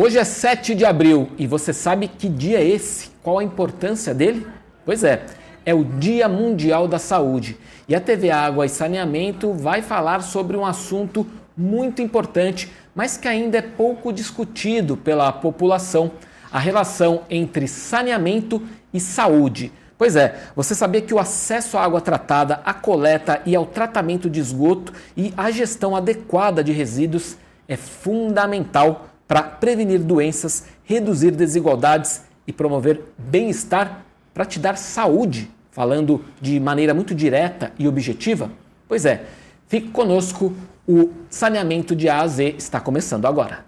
Hoje é 7 de abril e você sabe que dia é esse? Qual a importância dele? Pois é o Dia Mundial da Saúde. E a TV Água e Saneamento vai falar sobre um assunto muito importante, mas que ainda é pouco discutido pela população: a relação entre saneamento e saúde. Pois é, você sabia que o acesso à água tratada, à coleta e ao tratamento de esgoto e a gestão adequada de resíduos é fundamental para prevenir doenças, reduzir desigualdades e promover bem-estar, para te dar saúde, falando de maneira muito direta e objetiva? Pois é, fique conosco, o Saneamento de A a Z está começando agora.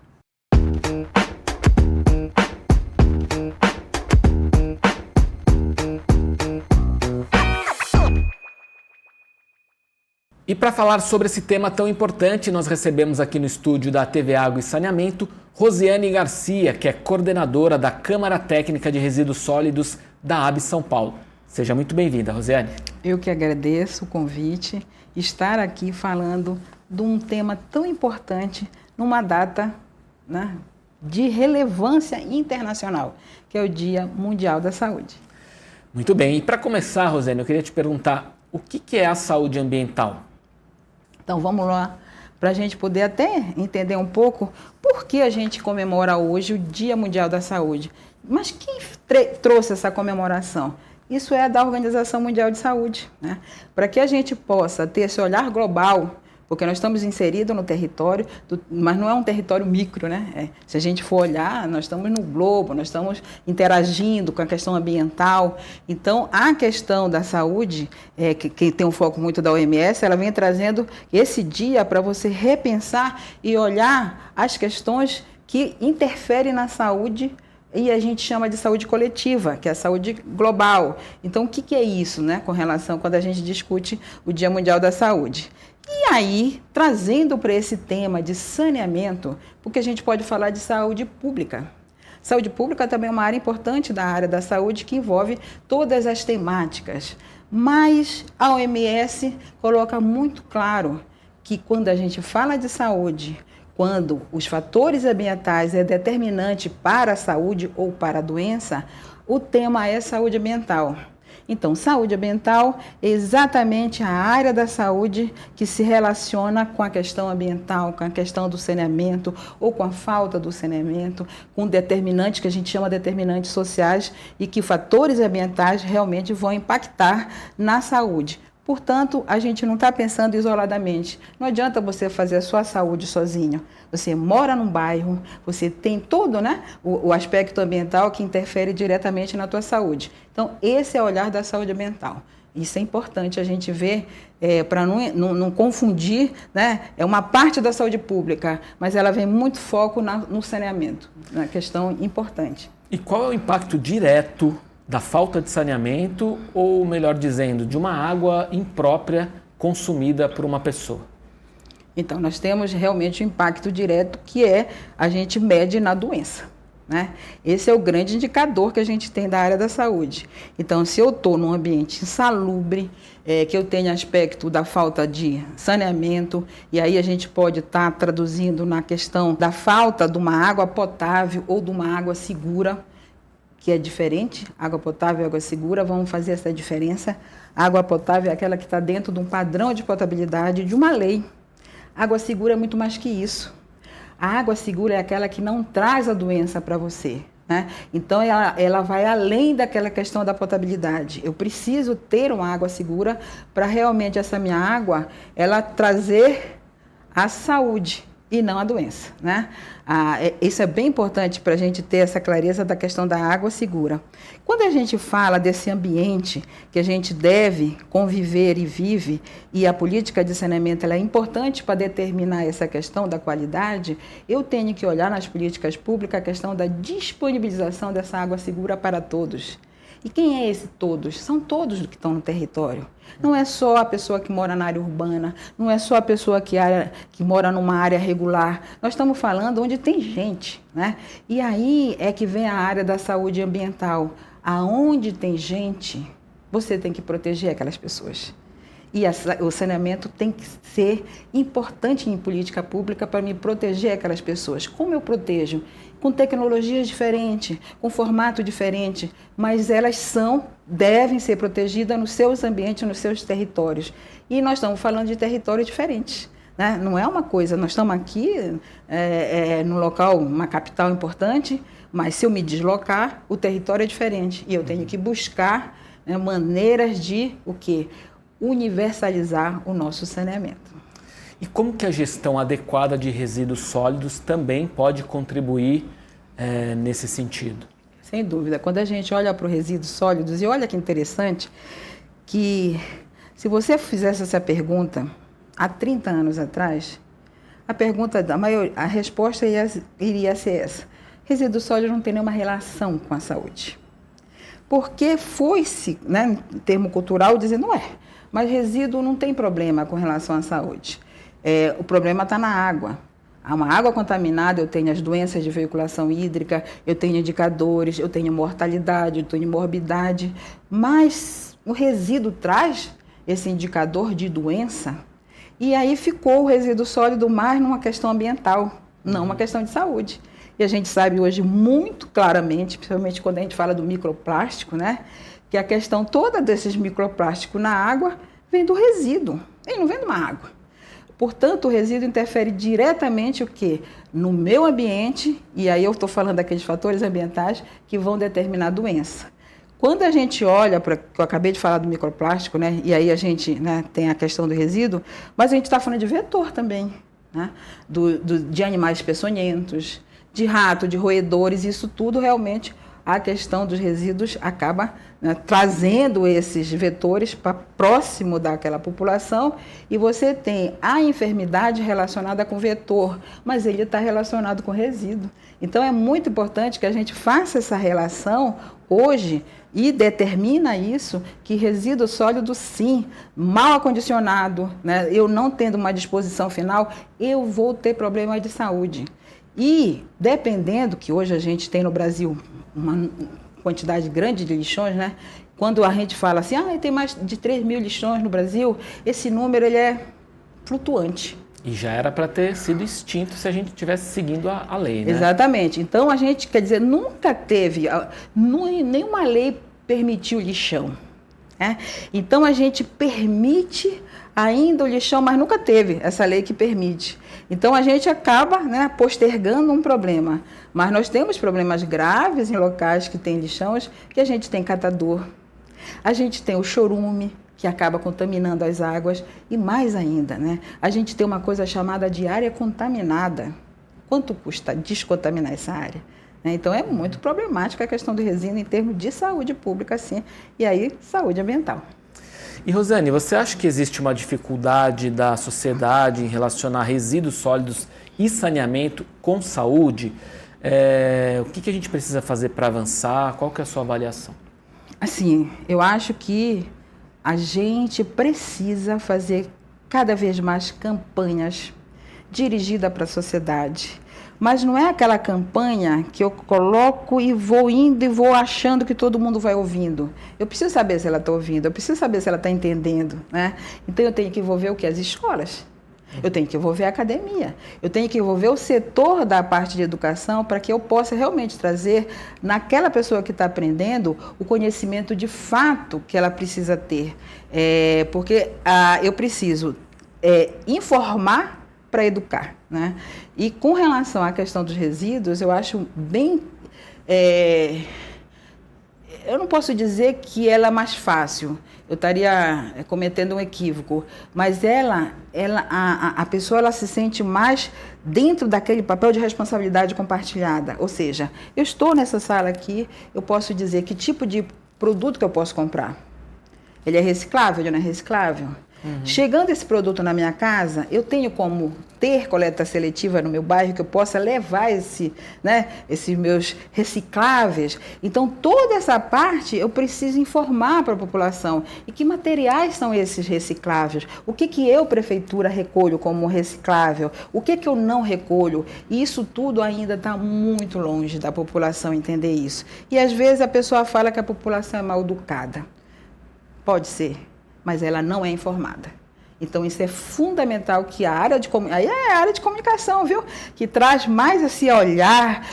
E para falar sobre esse tema tão importante, nós recebemos aqui no estúdio da TV Água e Saneamento Rosiane Garcia, que é coordenadora da Câmara Técnica de Resíduos Sólidos da AB São Paulo. Seja muito bem-vinda, Rosiane. Eu que agradeço o convite, estar aqui falando de um tema tão importante numa data, né, de relevância internacional, que é o Dia Mundial da Saúde. Muito bem. E para começar, Rosiane, eu queria te perguntar o que é a saúde ambiental? Então vamos lá, para a gente poder até entender um pouco por que a gente comemora hoje o Dia Mundial da Saúde. Mas quem trouxe essa comemoração? Isso é da Organização Mundial de Saúde, né? Para que a gente possa ter esse olhar global, porque nós estamos inseridos no território, mas não é um território micro, né? Se a gente for olhar, nós estamos no globo, nós estamos interagindo com a questão ambiental. Então, a questão da saúde, que tem um foco muito da OMS, ela vem trazendo esse dia para você repensar e olhar as questões que interferem na saúde, e a gente chama de saúde coletiva, que é a saúde global. Então, o que é isso, né, com relação quando a gente discute o Dia Mundial da Saúde? E aí, trazendo para esse tema de saneamento, porque a gente pode falar de saúde pública. Saúde pública também é uma área importante da área da saúde, que envolve todas as temáticas. Mas a OMS coloca muito claro que quando a gente fala de saúde, quando os fatores ambientais é determinante para a saúde ou para a doença, o tema é saúde ambiental. Então, saúde ambiental é exatamente a área da saúde que se relaciona com a questão ambiental, com a questão do saneamento ou com a falta do saneamento, com determinantes que a gente chama de determinantes sociais e que fatores ambientais realmente vão impactar na saúde. Portanto, a gente não está pensando isoladamente. Não adianta você fazer a sua saúde sozinho. Você mora num bairro, você tem todo, né, o aspecto ambiental que interfere diretamente na tua saúde. Então, esse é o olhar da saúde ambiental. Isso é importante a gente ver, para não confundir, né? É uma parte da saúde pública, mas ela vem muito foco no saneamento, na questão importante. E qual é o impacto direto da falta de saneamento, ou melhor dizendo, de uma água imprópria consumida por uma pessoa? Então, nós temos realmente o impacto direto, que a gente mede na doença, né? Esse é o grande indicador que a gente tem da área da saúde. Então, se eu estou num ambiente insalubre, que eu tenho aspecto da falta de saneamento, e aí a gente pode estar traduzindo na questão da falta de uma água potável ou de uma água segura, que é diferente. Água potável e água segura, vamos fazer essa diferença. A água potável é aquela que está dentro de um padrão de potabilidade de uma lei. Água segura é muito mais que isso. A água segura é aquela que não traz a doença para você, né? Então, ela vai além daquela questão da potabilidade. Eu preciso ter uma água segura para realmente essa minha água, ela trazer a saúde e não a doença, né? Isso é bem importante para a gente ter essa clareza da questão da água segura. Quando a gente fala desse ambiente que a gente deve conviver e vive, e a política de saneamento ela é importante para determinar essa questão da qualidade, eu tenho que olhar nas políticas públicas a questão da disponibilização dessa água segura para todos. E quem é esse todos? São todos que estão no território. Não é só a pessoa que mora na área urbana, não é só a pessoa que mora numa área regular. Nós estamos falando onde tem gente, né? E aí é que vem a área da saúde ambiental. Aonde tem gente, você tem que proteger aquelas pessoas. E o saneamento tem que ser importante em política pública para me proteger aquelas pessoas. Como eu protejo? Com tecnologias diferentes, com formato diferente, mas elas devem ser protegidas nos seus ambientes, nos seus territórios. E nós estamos falando de territórios diferentes. Né? Não é uma coisa, nós estamos aqui num local, uma capital importante, mas se eu me deslocar, o território é diferente. E eu tenho que buscar, né, maneiras de o quê? Universalizar o nosso saneamento. E como que a gestão adequada de resíduos sólidos também pode contribuir nesse sentido? Sem dúvida. Quando a gente olha para os resíduos sólidos, e olha que interessante, que se você fizesse essa pergunta há 30 anos atrás, a resposta iria ser essa. Resíduo sólido não tem nenhuma relação com a saúde. Porque foi-se, né, em termo cultural, dizer, não é, mas resíduo não tem problema com relação à saúde. O problema está na água. Há uma água contaminada, eu tenho as doenças de veiculação hídrica, eu tenho indicadores, eu tenho mortalidade, eu tenho morbidade, mas o resíduo traz esse indicador de doença, e aí ficou o resíduo sólido mais numa questão ambiental, não uma questão de saúde. E a gente sabe hoje muito claramente, principalmente quando a gente fala do microplástico, né, que a questão toda desses microplásticos na água vem do resíduo, ele não vem de uma água. Portanto, o resíduo interfere diretamente o quê? No meu ambiente, e aí eu estou falando daqueles fatores ambientais que vão determinar a doença. Quando a gente olha para que eu acabei de falar do microplástico, né, e aí a gente, né, tem a questão do resíduo, mas a gente está falando de vetor também, né, de animais peçonhentos, de rato, de roedores, isso tudo realmente a questão dos resíduos acaba, né, trazendo esses vetores para próximo daquela população, e você tem a enfermidade relacionada com vetor, mas ele está relacionado com resíduo. Então é muito importante que a gente faça essa relação hoje e determina isso, que resíduo sólido, sim, mal acondicionado, né, eu não tendo uma disposição final, eu vou ter problemas de saúde. E dependendo que hoje a gente tem no Brasil uma quantidade grande de lixões, né? Quando a gente fala assim, tem mais de 3 mil lixões no Brasil, esse número ele é flutuante. E já era para ter sido extinto se a gente estivesse seguindo a lei, né? Exatamente. Então a gente, quer dizer, nunca teve, nenhuma lei permitiu lixão. Né? Então a gente permite ainda o lixão, mas nunca teve essa lei que permite. Então a gente acaba, né, postergando um problema. Mas nós temos problemas graves em locais que tem lixões, que a gente tem catador. A gente tem o chorume, que acaba contaminando as águas. E mais ainda, né, a gente tem uma coisa chamada de área contaminada. Quanto custa descontaminar essa área? Então é muito problemática a questão do resíduo em termos de saúde pública, sim, e aí saúde ambiental. E Rosane, você acha que existe uma dificuldade da sociedade em relacionar resíduos sólidos e saneamento com saúde? O que a gente precisa fazer para avançar? Qual que é a sua avaliação? Assim, eu acho que a gente precisa fazer cada vez mais campanhas dirigidas para a sociedade. Mas não é aquela campanha que eu coloco e vou indo e vou achando que todo mundo vai ouvindo. Eu preciso saber se ela está ouvindo, eu preciso saber se ela está entendendo, né? Então eu tenho que envolver o quê? As escolas. Eu tenho que envolver a academia. Eu tenho que envolver o setor da parte de educação para que eu possa realmente trazer naquela pessoa que está aprendendo o conhecimento de fato que ela precisa ter. Porque eu preciso informar para educar, né? E com relação à questão dos resíduos, eu acho bem... eu não posso dizer que ela é mais fácil, eu estaria cometendo um equívoco, mas a pessoa ela se sente mais dentro daquele papel de responsabilidade compartilhada, ou seja, eu estou nessa sala aqui, eu posso dizer que tipo de produto que eu posso comprar. Ele é reciclável, ele não é reciclável? Chegando esse produto na minha casa, eu tenho como ter coleta seletiva no meu bairro, que eu possa levar esses meus recicláveis. Então, toda essa parte eu preciso informar para a população. E que materiais são esses recicláveis? O que eu, prefeitura, recolho como reciclável? O que eu não recolho? E isso tudo ainda está muito longe da população entender isso. E, às vezes, a pessoa fala que a população é mal educada. Pode ser. mas ela não é informada. Então, isso é fundamental que a área de comunicação, aí é a área de comunicação, viu? Que traz mais esse olhar,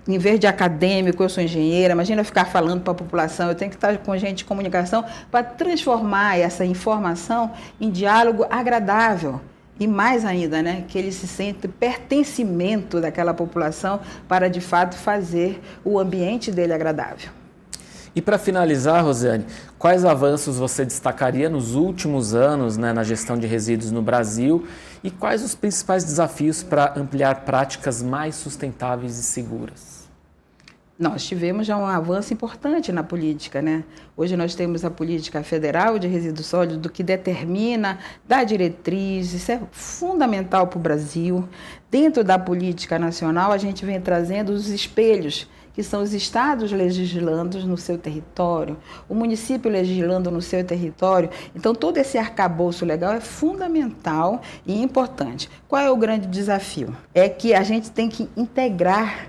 em vez de acadêmico, eu sou engenheira, imagina eu ficar falando para a população, eu tenho que estar com gente de comunicação para transformar essa informação em diálogo agradável. E mais ainda, né, que ele se sente pertencimento daquela população para, de fato, fazer o ambiente dele agradável. E para finalizar, Rosiane, quais avanços você destacaria nos últimos anos, né, na gestão de resíduos no Brasil e quais os principais desafios para ampliar práticas mais sustentáveis e seguras? Nós tivemos já um avanço importante na política, né? Hoje nós temos a política federal de resíduos sólidos que determina, dá diretriz, isso é fundamental para o Brasil. Dentro da política nacional, a gente vem trazendo os espelhos, que são os estados legislando no seu território, o município legislando no seu território. Então, todo esse arcabouço legal é fundamental e importante. Qual é o grande desafio? É que a gente tem que integrar,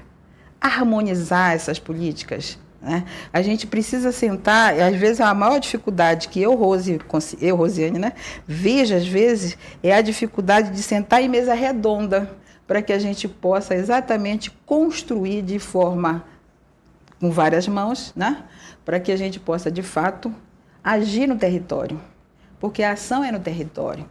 harmonizar essas políticas, né? A gente precisa sentar, e às vezes a maior dificuldade que eu, Rosiane, né, vejo às vezes, é a dificuldade de sentar em mesa redonda, para que a gente possa exatamente construir de forma com várias mãos, né? Para que a gente possa, de fato, agir no território. Porque a ação é no território.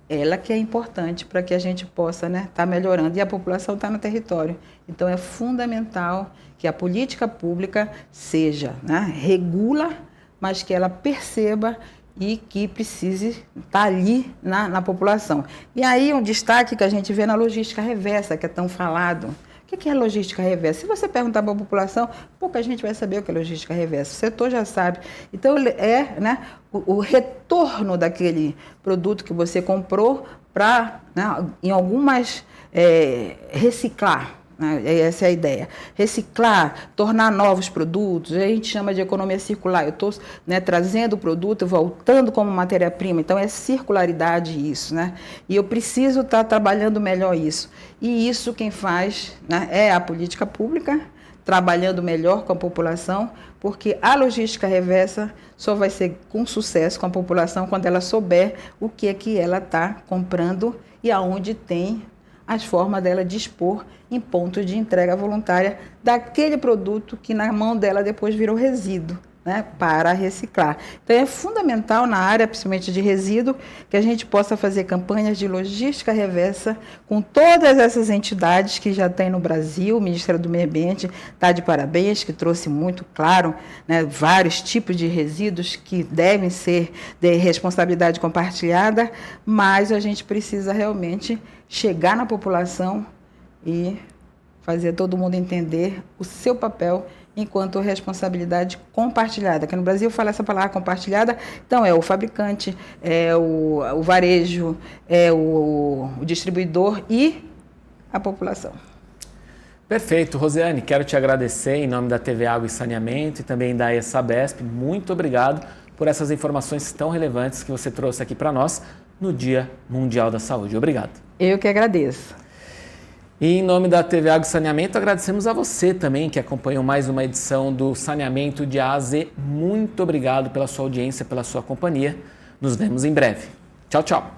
Ela que é importante para que a gente possa, né, estar melhorando. E a população está no território. Então, é fundamental que a política pública seja, né, regula, mas que ela perceba e que precise estar ali na população. E aí um destaque que a gente vê na logística reversa, que é tão falado. O que é logística reversa? Se você perguntar para a população, pouca gente vai saber o que é logística reversa. O setor já sabe. Então, né, o retorno daquele produto que você comprou para, né, em algumas, reciclar. Essa é a ideia. Reciclar, tornar novos produtos, a gente chama de economia circular. Eu estou, né, trazendo o produto, voltando como matéria-prima. Então, é circularidade isso, né? E eu preciso estar trabalhando melhor isso. E isso quem faz, né, é a política pública, trabalhando melhor com a população, porque a logística reversa só vai ser com sucesso com a população quando ela souber o que é que ela está comprando e aonde tem as formas dela dispor em pontos de entrega voluntária daquele produto que na mão dela depois virou resíduo, né, para reciclar. Então é fundamental na área, principalmente de resíduo, que a gente possa fazer campanhas de logística reversa com todas essas entidades que já tem no Brasil. O Ministério do Meio Ambiente está de parabéns, que trouxe muito claro, né, vários tipos de resíduos que devem ser de responsabilidade compartilhada, mas a gente precisa realmente chegar na população e fazer todo mundo entender o seu papel enquanto responsabilidade compartilhada. Que no Brasil fala essa palavra compartilhada, então é o fabricante, é o varejo, é o distribuidor e a população. Perfeito, Rosiane, quero te agradecer em nome da TV Água e Saneamento e também da ESABESP. Muito obrigado por essas informações tão relevantes que você trouxe aqui para nós no Dia Mundial da Saúde. Obrigado. Eu que agradeço. E em nome da TV Água e Saneamento, agradecemos a você também que acompanhou mais uma edição do Saneamento de A a Z. Muito obrigado pela sua audiência, pela sua companhia. Nos vemos em breve. Tchau, tchau.